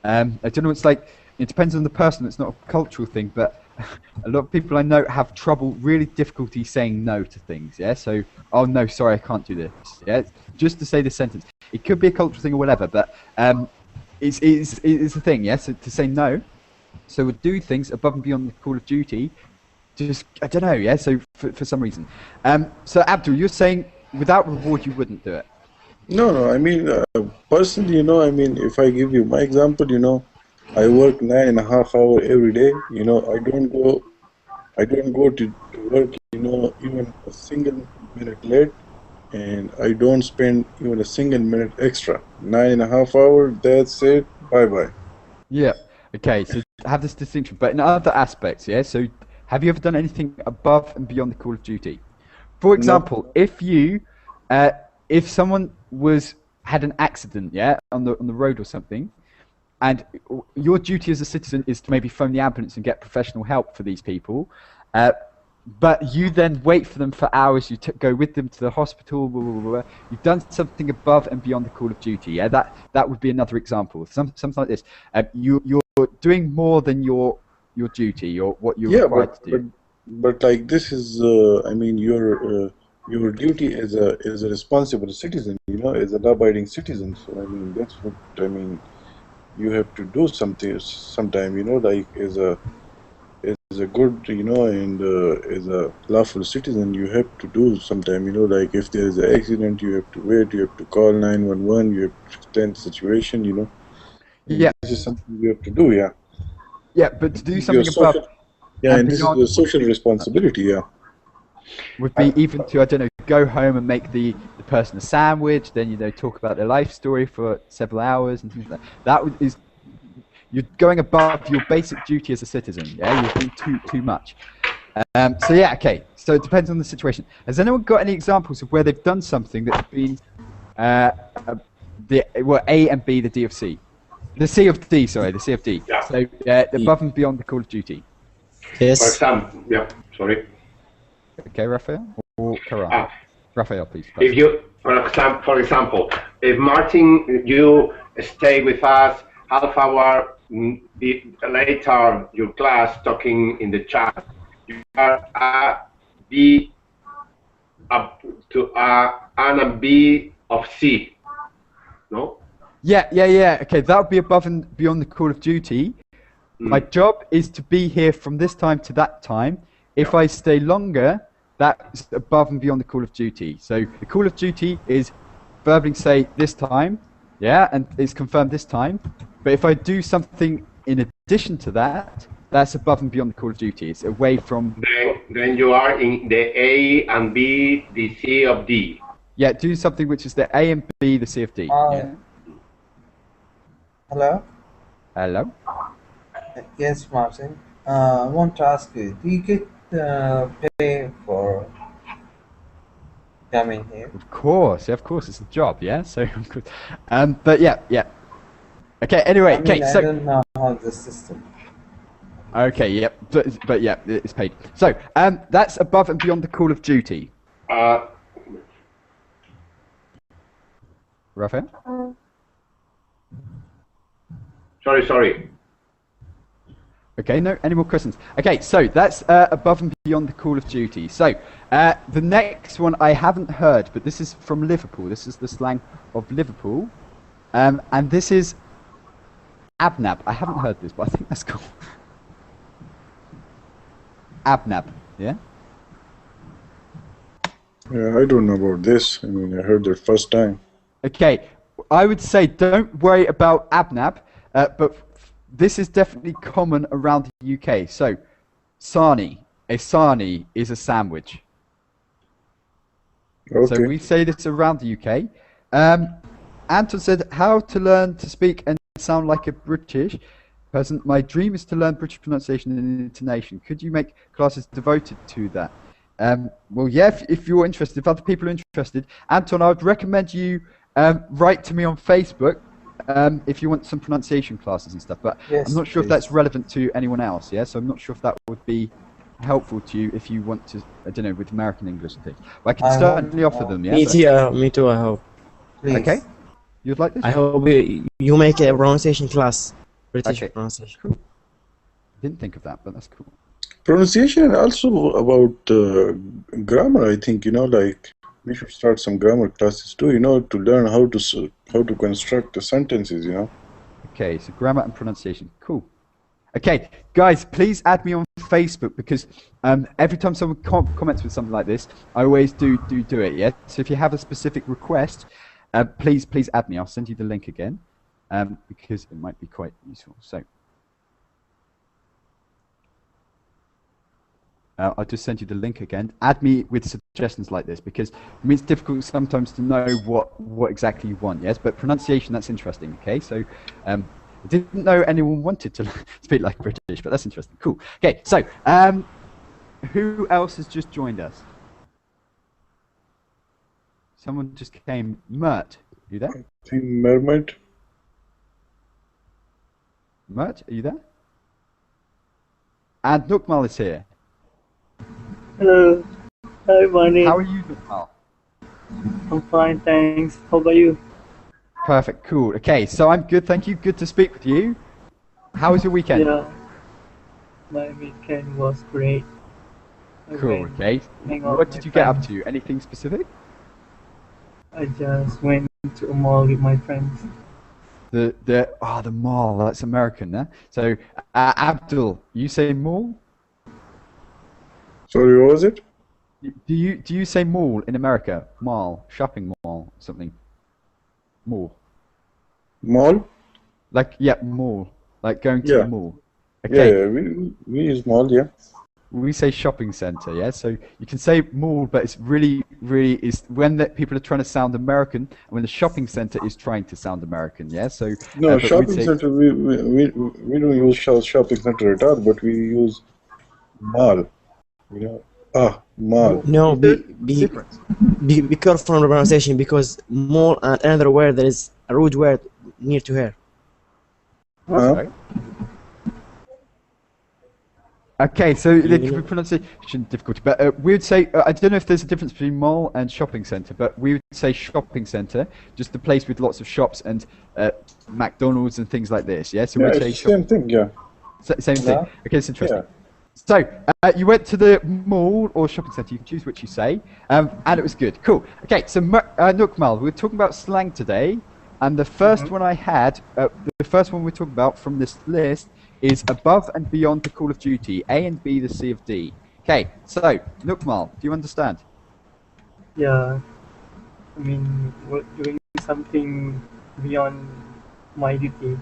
I don't know. It's like it depends on the person. It's not a cultural thing, but a lot of people I know have trouble, really difficulty saying no to things. Yeah, so oh no, sorry, I can't do this. Yeah, just to say this sentence. It could be a cultural thing or whatever, but it's the thing. Yeah, so to say no. So we'll do things above and beyond the call of duty. Just, I don't know, yeah, so for some reason. So Abdul, you're saying without reward you wouldn't do it? No, I mean, personally, I mean, if I give you my example, I work 9.5 hours every day, I don't go to work, even a single minute late, and I don't spend even a single minute extra. 9.5 hours, that's it, bye-bye. Yeah. Okay, so have this distinction, but in other aspects, yeah. So, have you ever done anything above and beyond the call of duty? For example, if someone had an accident, yeah, on the road or something, and your duty as a citizen is to maybe phone the ambulance and get professional help for these people, but you then wait for them for hours. You go with them to the hospital. Blah, blah, blah. You've done something above and beyond the call of duty. Yeah, that would be another example. Something like this. You're doing more than your duty or what you're required to do. But like this is, I mean, your duty as a responsible citizen, as a law-abiding citizen. So I mean, that's what I mean. You have to do something sometime, like as a good, and as a lawful citizen, you have to do sometime, like if there is an accident, you have to wait, you have to call 911, you have to explain the situation, Yeah. This is something you have to do, yeah. Yeah, but to do something above. And this is your social responsibility, yeah. Would be even to, I don't know, go home and make the person a sandwich, then talk about their life story for several hours and things like that. you're going above your basic duty as a citizen. Yeah, you're doing too much. So yeah, okay. So it depends on the situation. Has anyone got any examples of where they've done something that's been A and B, the D of C, the C of D? Sorry, the C of D. Yeah. So above and beyond the call of duty. Yes. For example, yeah, sorry. Okay, Raphael or Karan? Raphael, please. If you, for example, if Martin, you stay with us half hour later, your class talking in the chat, you are a B up to a N and B of C, no? Yeah. Okay, that would be above and beyond the call of duty. My job is to be here from this time to that time. If I stay longer, that's above and beyond the call of duty. So the call of duty is verbally say this time, yeah, and it's confirmed this time. But if I do something in addition to that, that's above and beyond the call of duty. It's away from. Then you are in the A and B, the C of D. Yeah, do something which is the A and B, the C of D. Yeah. Hello? Hello? Yes, Martin. I want to ask you, do you get pay for coming here? Of course, it's a job, yeah. So, but yeah. Okay. Anyway, I mean, I don't know how the system. Okay, yeah, but yeah, it's paid. So, that's above and beyond the call of duty. Raphael? Sorry. Okay, no, any more questions? Okay, so that's above and beyond the call of duty. So, the next one I haven't heard, but this is from Liverpool. This is the slang of Liverpool. And this is abnab. I haven't heard this, but I think that's cool. Abnab, yeah? Yeah, I don't know about this. I mean, I heard it first time. Okay, I would say don't worry about abnab, but this is definitely common around the UK. So, sarnie. A sarnie is a sandwich. Okay. So we say this around the UK. Anton said, how to learn to speak and sound like a British person. My dream is to learn British pronunciation and intonation. Could you make classes devoted to that? Well, yeah, if you're interested, if other people are interested. Anton, I would recommend you write to me on Facebook if you want some pronunciation classes and stuff, but yes, I'm not sure please. if that's relevant to anyone else, yeah? So I'm not sure if that would be helpful to you if you want to, I don't know, with American English and things. But I can certainly offer them, yeah? Me too, I hope. Please. Okay. You'd like this? I hope you make a pronunciation class. British pronunciation. Cool. Didn't think of that, but that's cool. Pronunciation and also about grammar, I think, like we should start some grammar classes too, to learn how to construct the sentences, Okay, so grammar and pronunciation. Cool. Okay, guys, please add me on Facebook because every time someone comments with something like this, I always do it, yeah? So if you have a specific request, please add me. I'll send you the link again because it might be quite useful. So I'll just send you the link again. Add me with suggestions like this because it's difficult sometimes to know what exactly you want, yes? But pronunciation, that's interesting, okay? So I didn't know anyone wanted to speak like British, but that's interesting. Cool. Okay, so who else has just joined us? Someone just came. Mert, you there? I think Mermaid. Mert, are you there? And Nukmal is here. Hello. Hi, Barney. How are you, Nukmal? I'm fine, thanks. How about you? Perfect, cool. Okay, so I'm good, thank you. Good to speak with you. How was your weekend? Yeah. My weekend was great. Cool, okay. What did you get up to? Anything specific? I just went to a mall with my friends. The mall, that's American, huh? So, Abdul, you say mall? Sorry, what was it? Do you say mall in America? Mall, shopping mall, something. Mall. Mall? Like mall. Like going to the mall. Okay. Yeah, we use mall, yeah. we say shopping center, yeah. So you can say mall, but it's really is when people are trying to sound American, and when the shopping center is trying to sound American, yeah. So No, but we'd shopping say center, we don't use shopping center at all, but we use mall. You know, mall. No, difference. be careful from the pronunciation because mall and another word there is a rude word near to her. Huh? Okay, so there could be pronunciation difficulty, but we would say I don't know if there's a difference between mall and shopping center, but we would say shopping center, just the place with lots of shops and McDonald's and things like this. Yeah, so we'd say same thing. Yeah, same thing. Yeah. Okay, it's interesting. Yeah. So you went to the mall or shopping center. You can choose which you say, and it was good. Cool. Okay, so Nukmal, we're talking about slang today, and the first one I had, the first one we're talking about from this list is above and beyond the Call of Duty, A and B, the C of D. Okay, so Nukmal, do you understand? Yeah. I mean, we're doing something beyond my duty.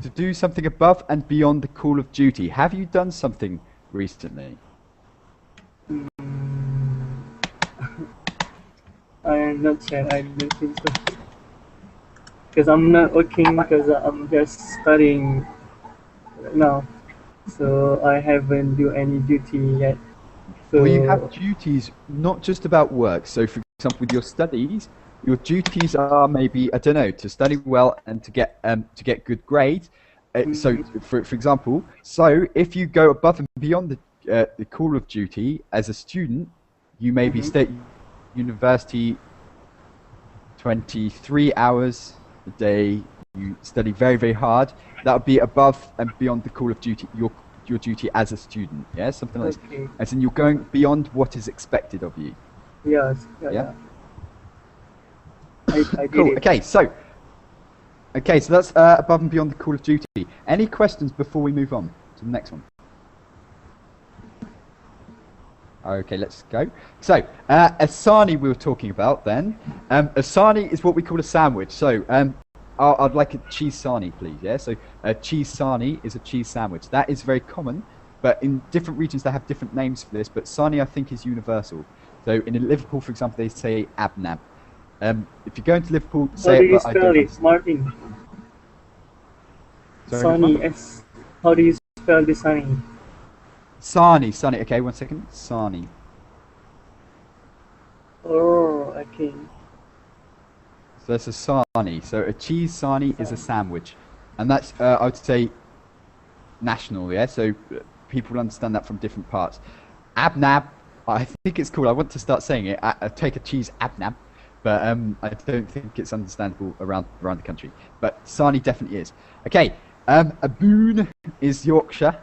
To do something above and beyond the Call of Duty. Have you done something recently? I'm not sure. I don't think so. Because I'm not working, because I'm just studying right now. So I haven't do any duty yet. So Well, you have duties not just about work. So, for example, with your studies, your duties are maybe, I don't know, to study well and to get good grades. So, for example, so if you go above and beyond the Call of Duty as a student, you maybe stay at university 23 hours a day. You study very, very hard. That would be above and beyond the Call of Duty. Your duty as a student, yeah, something like that. As in, you're going beyond what is expected of you. Yes. Yeah. I did Cool. it. Okay, so that's above and beyond the Call of Duty. Any questions before we move on to the next one? Okay, let's go. So, Asani we were talking about then. Asani is what we call a sandwich. So, I'd like a cheese sarnie, please. Yeah. So, a cheese sarnie is a cheese sandwich. That is very common, but in different regions they have different names for this. But sarnie, I think, is universal. So, in Liverpool, for example, they say abnab. If you're going to Liverpool, say How do you it. But I spell don't it, understand. Martin? Sorry, Sunny. Martin? S. How do you spell the sunny? Sarnie. Okay, one second. Sarnie. Oh, okay. So that's a sarnie. So a cheese sarnie is a sandwich, and that's I would say national. Yeah. So people understand that from different parts. Abnab. I think it's cool. I want to start saying it. I take a cheese abnab, but I don't think it's understandable around the country. But sarnie definitely is. Okay. A boon is Yorkshire,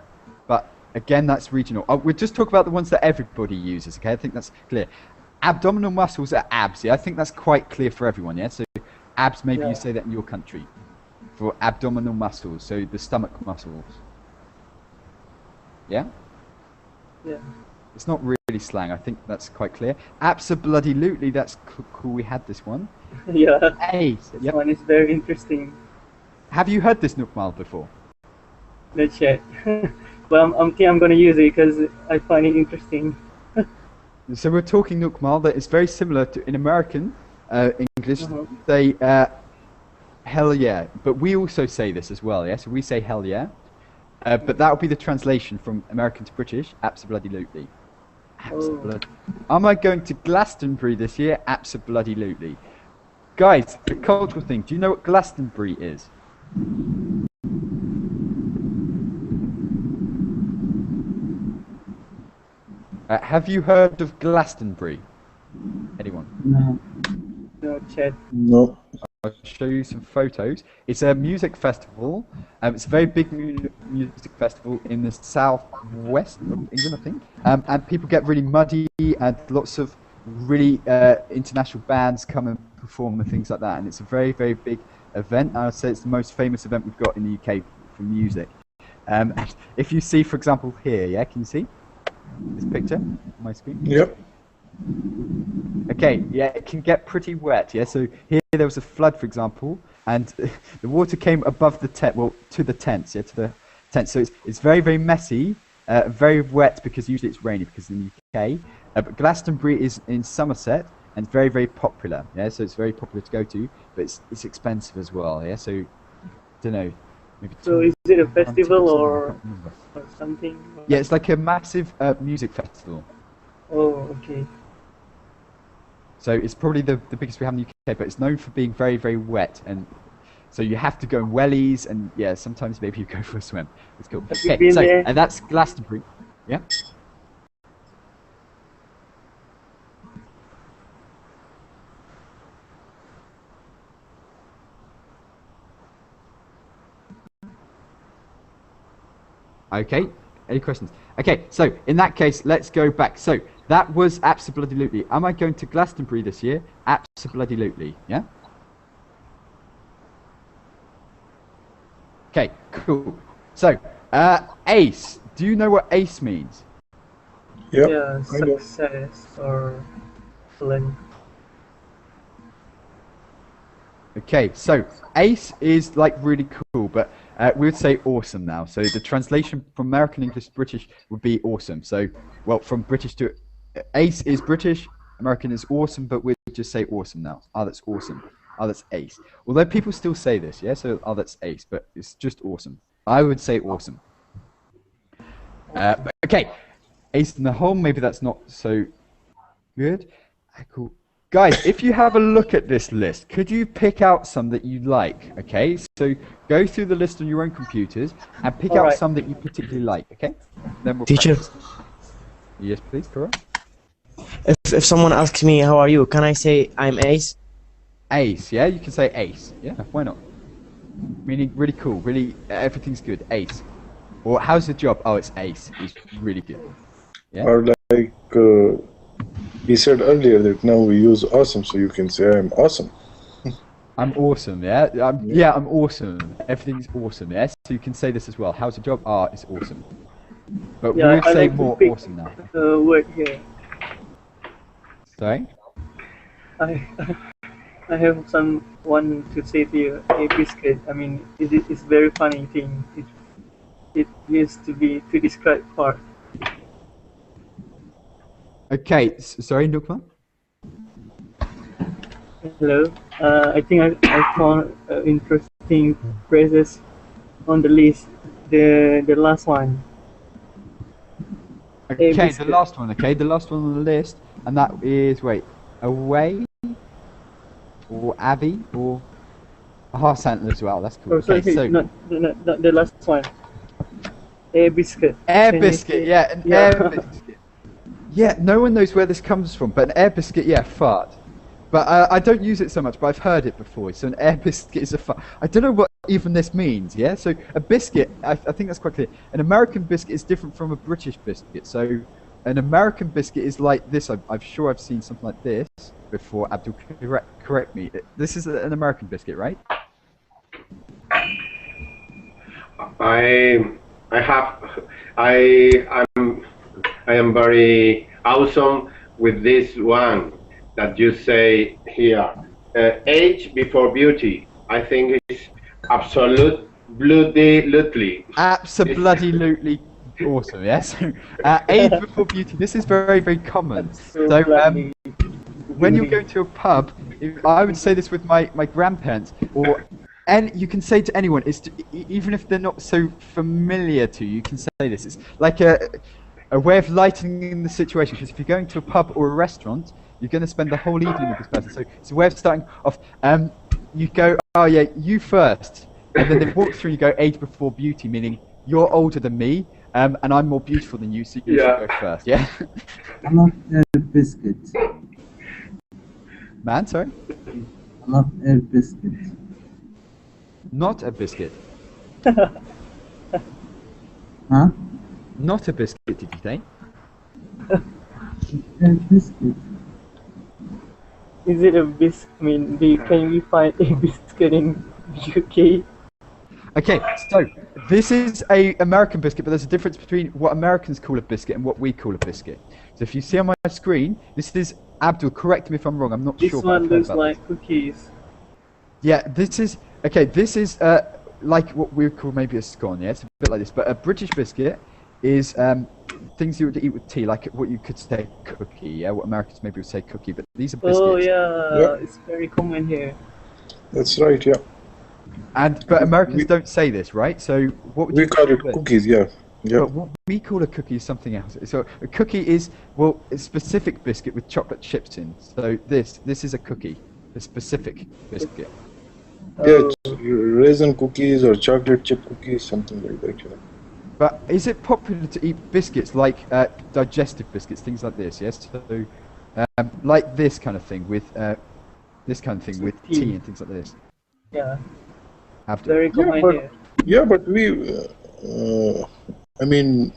but again that's regional. We'll just talk about the ones that everybody uses. Okay. I think that's clear. Abdominal muscles are abs. Yeah, I think that's quite clear for everyone. Yeah, so abs. Maybe you say that in your country for abdominal muscles. So the stomach muscles. Yeah. Yeah. It's not really slang. I think that's quite clear. Abso-bloody-lutely. That's cool. We had this one. Yeah. Hey. This one is very interesting. Have you heard this Nukmal before? Not yet. But I'm going to use it because I find it interesting. So we're talking Nukmal that is very similar to in American English. They hell yeah, but we also say this as well. Yeah, so we say hell yeah, but that would be the translation from American to British. Abso-bloody-lutely. Abso-bloody. Am I going to Glastonbury this year? Abso-bloody-lutely. Guys, the cultural thing. Do you know what Glastonbury is? Have you heard of Glastonbury? Anyone? No. No, Chad. No. I'll show you some photos. It's a music festival. It's a very big music festival in the southwest of England, I think. And people get really muddy, and lots of really international bands come and perform and things like that. And it's a very, very big event. I would say it's the most famous event we've got in the UK for music. And if you see, for example, here, yeah, can you see this picture on my screen? Yep. Okay, yeah, it can get pretty wet, yeah, so here there was a flood, for example, and the water came above the tent, well, to the tents, yeah, to the tent, so it's very, very messy, very wet because usually it's rainy because in the UK. But Glastonbury is in Somerset and very, very popular. Yeah, so it's very popular to go to, but it's expensive as well. Yeah, so I don't know. Maybe So is it a festival or something? yeah, it's like a massive music festival. Oh, okay. So it's probably the biggest we have in the UK, but it's known for being very, very wet, and so you have to go in wellies, and yeah, sometimes maybe you go for a swim. It's cool. Have you Okay, been so there? and that's Glastonbury. Yeah. Okay. Any questions? Okay, so in that case, let's go back. So that was absolutely. Am I going to Glastonbury this year? Absolutely. Yeah. Okay, cool. So, ace. Do you know what ace means? Yep, Yeah, I know. success or fling. Okay, so ace is like really cool, but we would say awesome now. So the translation from American English to British would be awesome. So, well, from British to ace is British, American is awesome, but we'd just say awesome now. Oh, that's awesome. Oh, that's ace. Although people still say this, yeah. So, oh, that's ace, but it's just awesome. I would say awesome. Okay, ace in the hole. Maybe that's not so good. Cool. Guys, if you have a look at this list, could you pick out some that you like? Okay, so go through the list on your own computers and pick out some that you particularly like. Okay, then we'll Teacher, practice. Yes, please, Cora. if someone asks me how are you, can I say I'm Ace? Ace, yeah, you can say ace. Yeah, why not? Meaning really cool, really everything's good. Ace. Or how's the job? Oh, it's ace. It's really good. Yeah. Or like he said earlier that now we use awesome, so you can say I'm awesome. I'm awesome, yeah? Yeah, I'm awesome. Everything's awesome, yeah? So you can say this as well. How's the job? Ah, it's awesome. But Yeah, we would I say like to more pick awesome now. the word here. Sorry? I have someone to say to you, a biscuit. I mean, it's very funny thing. It used to be to describe part. Okay, sorry, Nukman? Hello. I think I found interesting phrases on the list. The last one. Okay, the biscuit. last one, okay? The last one on the list, and that is, wait, away? Or Abbey? Or Heart Antler as well, that's cool. Oh, sorry, Okay, so... not the last one. A biscuit. Air Can you biscuit, say- yeah, an air biscuit. Yeah, no one knows where this comes from, but an air biscuit, yeah, fart. But I don't use it so much, but I've heard it before. So an air biscuit is a fart. I don't know what even this means, yeah? So a biscuit, I think that's quite clear. An American biscuit is different from a British biscuit. So an American biscuit is like this. I'm sure I've seen something like this before. Abdul, correct me. This is an American biscuit, right? I am very awesome with this one that you say here. Age before beauty. I think it's absolutely. Absolutely awesome, yes. Age before beauty. This is very, very common. So when you go to a pub, I would say this with my grandparents, and you can say to anyone, even if they're not so familiar to you, you can say this. It's like a way of lightening the situation, because if you're going to a pub or a restaurant, you're going to spend the whole evening with this person. So it's a way of starting off. You go, oh yeah, you first, and then they walk through and you go age before beauty, meaning you're older than me, and I'm more beautiful than you, so you should go first, yeah? I'm not a biscuit. Man, sorry? I'm not a biscuit. Not a biscuit. Huh? Not a biscuit, did you say? A biscuit. Is it a biscuit? I mean, can we find a biscuit in UK? Okay, so this is a American biscuit, but there's a difference between what Americans call a biscuit and what we call a biscuit. So if you see on my screen, this is Abdul. Correct me if I'm wrong. I'm not This sure. one looks like cookies. Yeah, this is okay. This is like what we would call maybe a scone. Yeah, it's a bit like this. But a British biscuit is things you would eat with tea, like what you could say cookie. Yeah, what Americans maybe would say cookie, but these are biscuits. Oh yeah, Yeah. it's very common here. That's right. Yeah. But Americans don't say this, right? So what would We you call it it? cookies. Yeah. Yeah. But what we call a cookie is something else. So a cookie is, well, a specific biscuit with chocolate chips in. So this is a cookie, a specific biscuit. Yeah, it's raisin cookies or chocolate chip cookies, something like that. You know. But is it popular to eat biscuits like digestive biscuits, things like this? Yes. So like this kind of thing with tea and things like this. Yeah, Have to. very common here. Yeah, but I mean,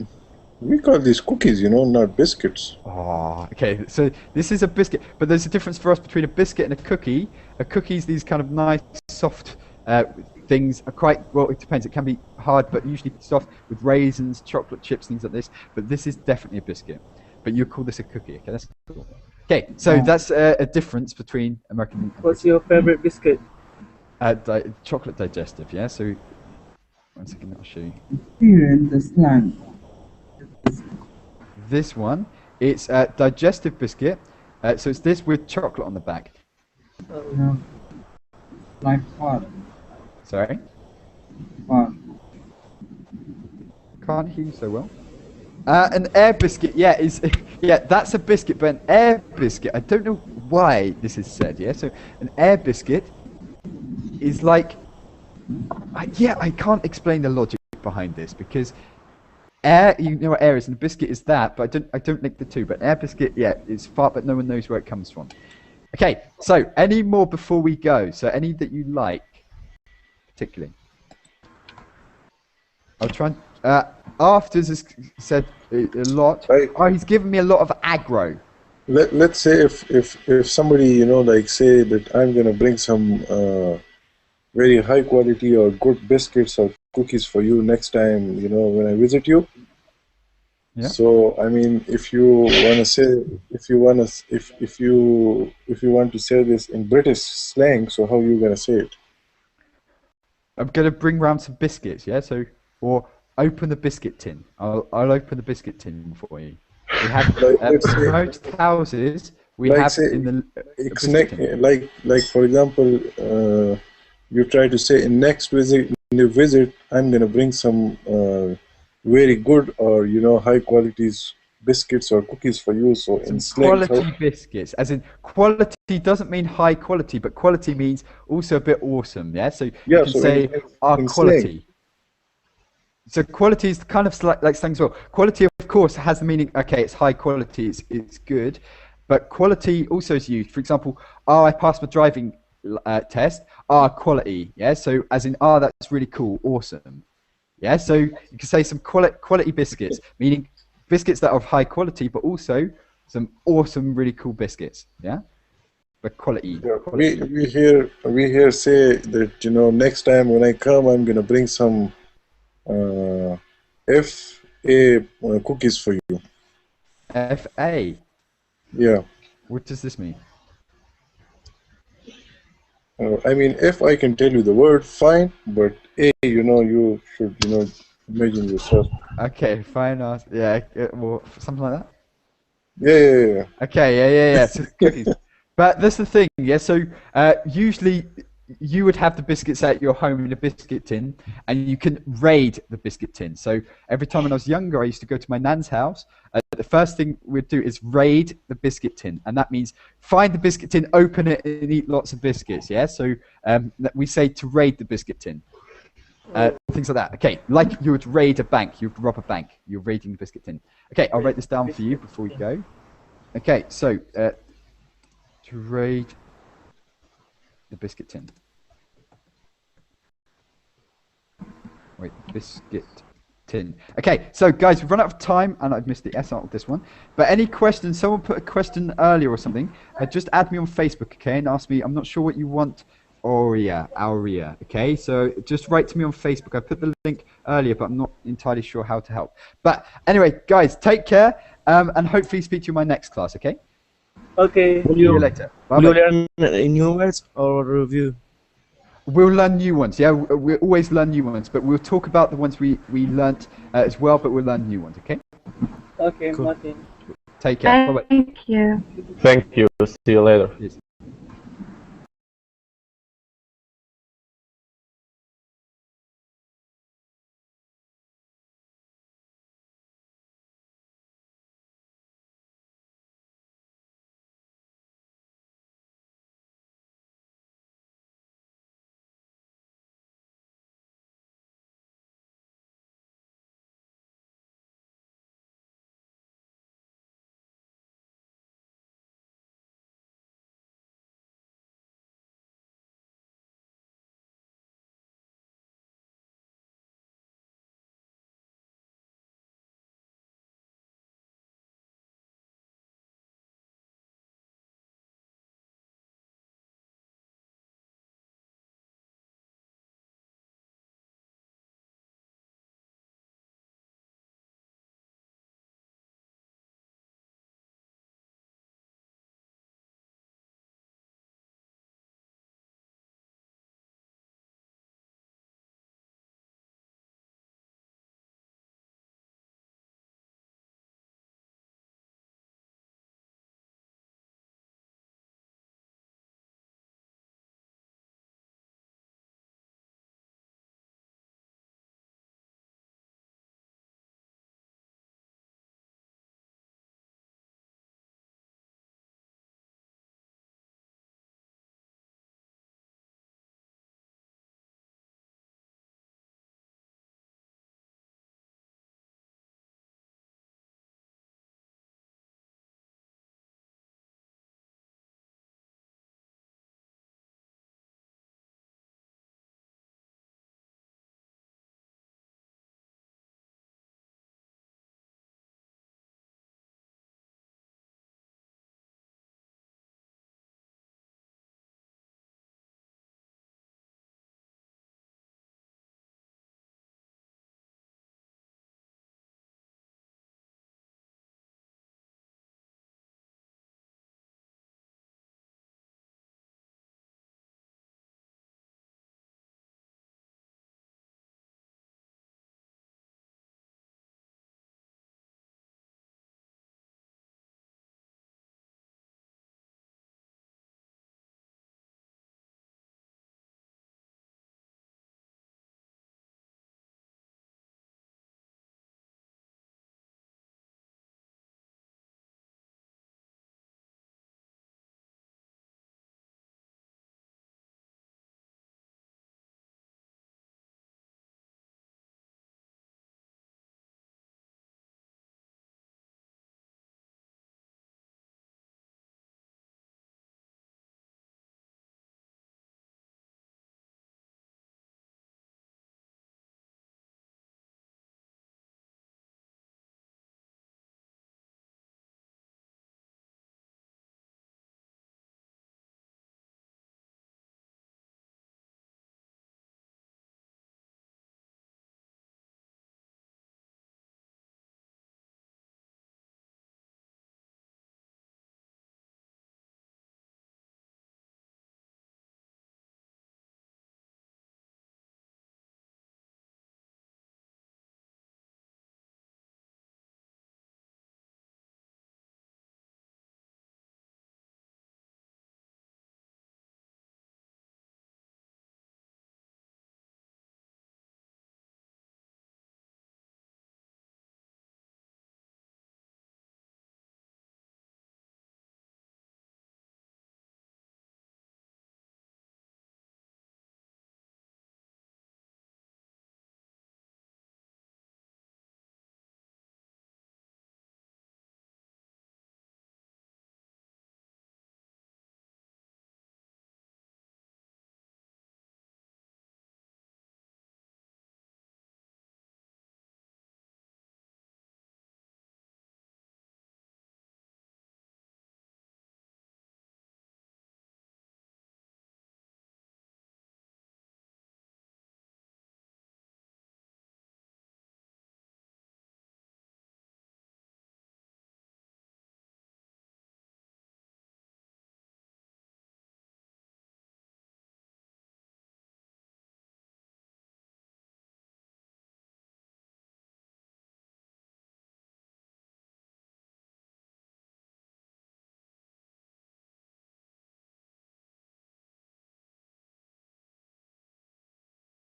we call these cookies, you know, not biscuits. Oh, okay. So this is a biscuit, but there's a difference for us between a biscuit and a cookie. A cookie's these kind of nice, soft things. Are quite well. It depends. It can be hard, but usually soft with raisins, chocolate chips, things like this. But this is definitely a biscuit. But you call this a cookie. Okay, that's cool. Okay, so that's a difference between American. And What's your favorite biscuit? Chocolate digestive. Yeah. So one second, I'll show you. Here in the slang. This one, it's a digestive biscuit. So it's this with chocolate on the back. Like what? Sorry? What? Can't hear you so well. An air biscuit, yeah, that's a biscuit, but an air biscuit, I don't know why this is said, yeah? So an air biscuit is like, I can't explain the logic behind this because air, you know what air is, and a biscuit is that, but I don't link the two. But air biscuit, yeah, is far, but no one knows where it comes from. Okay, so any more before we go? So any that you like, particularly? I'll try and. Afters has said a lot. He's given me a lot of aggro. Let's say if somebody, you know, like say that I'm gonna bring some very high quality or good biscuits or cookies for you next time, you know, when I visit you. Yeah. So I mean, if you want to say this in British slang, so how you gonna say it? I'm gonna bring round some biscuits, yeah. So open the biscuit tin. I'll open the biscuit tin for you. We have most houses. We like have say, in the biscuit tin. Like for example, you try to say in next visit, I'm gonna bring some very good or, you know, high qualities biscuits or cookies for you. So in slang, quality biscuits, as in quality doesn't mean high quality, but quality means also a bit awesome. Yeah. So you can say our quality. Slang. So quality is kind of like slang as well. Quality, of course, has the meaning. Okay, it's high quality. It's good, but quality also is used. For example, I passed my driving test. Quality. Yeah. So as in, that's really cool, awesome. Yeah. So you can say some quality biscuits, meaning biscuits that are of high quality, but also some awesome, really cool biscuits. Yeah. But quality. Yeah, we here say that, you know, next time when I come, I'm gonna bring some FA cookies for you. FA. Yeah. What does this mean? I mean, if I can tell you the word, fine, but A, you know, you should, you know, imagine yourself. Okay, fine. Yeah, well, something like that. Yeah. Okay, yeah. So cookies. But that's the thing, yeah. So usually you would have the biscuits at your home in a biscuit tin, and you can raid the biscuit tin. So every time when I was younger, I used to go to my nan's house. The first thing we'd do is raid the biscuit tin, and that means find the biscuit tin, open it, and eat lots of biscuits. Yeah. So we say to raid the biscuit tin. Things like that. Okay, like you would raid a bank, you would rob a bank, you're raiding the biscuit tin. Okay, I'll write this down for you before we go. Okay, so to raid the biscuit tin. Wait, biscuit tin. Okay, so guys, we've run out of time, and I've missed the S out of this one. But any questions? Someone put a question earlier or something. Just add me on Facebook, okay, and ask me. I'm not sure what you want. Aurea. Okay, so just write to me on Facebook. I put the link earlier, but I'm not entirely sure how to help. But anyway, guys, take care, and hopefully speak to you in my next class. Okay. Okay. See you later. Bye. Will you learn new words or review? We'll learn new ones. Yeah, we'll always learn new ones, but we'll talk about the ones we learnt as well. But we'll learn new ones. Okay. Okay, Cool. Martin. Take care. Bye bye. Thank you. Thank you. See you later. Yes.